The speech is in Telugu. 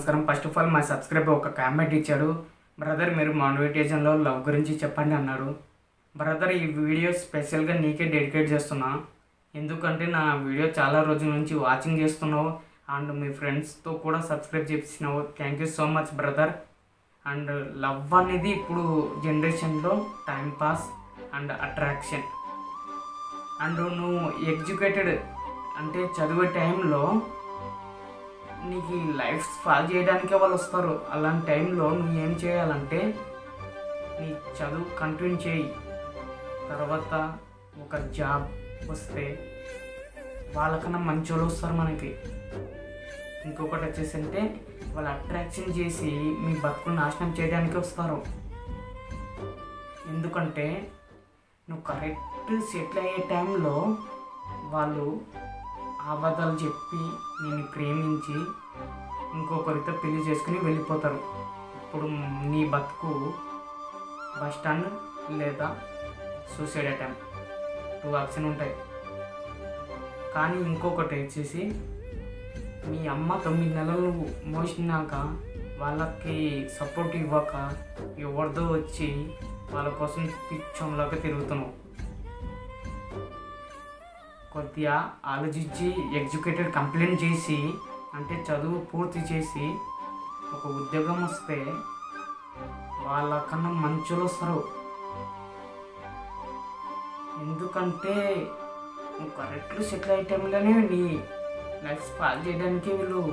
నమస్కారం. ఫస్ట్ ఆఫ్ ఆల్ మా సబ్స్క్రైబర్ ఒక కామెంట్ ఇచ్చాడు, బ్రదర్ మీరు మానిటైజేషన్లో లవ్ గురించి చెప్పండి అన్నాడు. బ్రదర్ ఈ వీడియో స్పెషల్గా నీకే డెడికేట్ చేస్తున్నా. ఎందుకంటే నా వీడియో చాలా రోజుల నుంచి వాచింగ్ చేస్తున్నావు అండ్ మీ ఫ్రెండ్స్తో కూడా సబ్స్క్రైబ్ చేసినావు. Thank you so much brother. And love అనేది ఇప్పుడు జనరేషన్లో time pass and attraction. And నువ్వు ఎడ్యుకేటెడ్ అంటే చదివే టైంలో నీకు లైఫ్ స్పాల్ చేయడానికే వాళ్ళు వస్తారు. అలాంటి టైంలో నువ్వు ఏం చేయాలంటే నీ చదువు కంటిన్యూ చేయి. తర్వాత ఒక జాబ్ వస్తే వాళ్ళకన్నా మంచి వాళ్ళు వస్తారు మనకి. ఇంకొకటి వచ్చేసి అంటే వాళ్ళు అట్రాక్షన్ చేసి మీ బతుకుని నాశనం చేయడానికి వస్తారు. ఎందుకంటే నువ్వు కరెక్ట్ సెటిల్ అయ్యే టైంలో వాళ్ళు అబద్ధాలు చెప్పి నేను ప్రేమించి ఇంకొకరితో పెళ్లి చేసుకుని వెళ్ళిపోతారు. ఇప్పుడు నీ బతుకు బస్ స్టాండ్ లేదా సూసైడ్ అటెంప్ట్ 2 ఆప్షన్ ఉంటాయి. కానీ ఇంకొకటి వచ్చేసి మీ అమ్మ 9 నెలలు మోసినాక వాళ్ళకి సపోర్ట్ ఇవ్వక ఎవరిదో వచ్చి వాళ్ళ కోసం పిచ్చంలాగా తిరుగుతున్నావు. కొద్దిగా ఆలోచించి ఎడ్యుకేటెడ్ కంప్లైంట్ చేసి అంటే చదువు పూర్తి చేసి ఒక ఉద్యోగం వస్తే వాళ్ళకన్నా మంచులు వస్తారు. ఎందుకంటే నువ్వు కరెక్ట్గా సెటిల్ అయ్యే టైంలోనే నీ లైఫ్ స్పాల్ చేయడానికి వీళ్ళు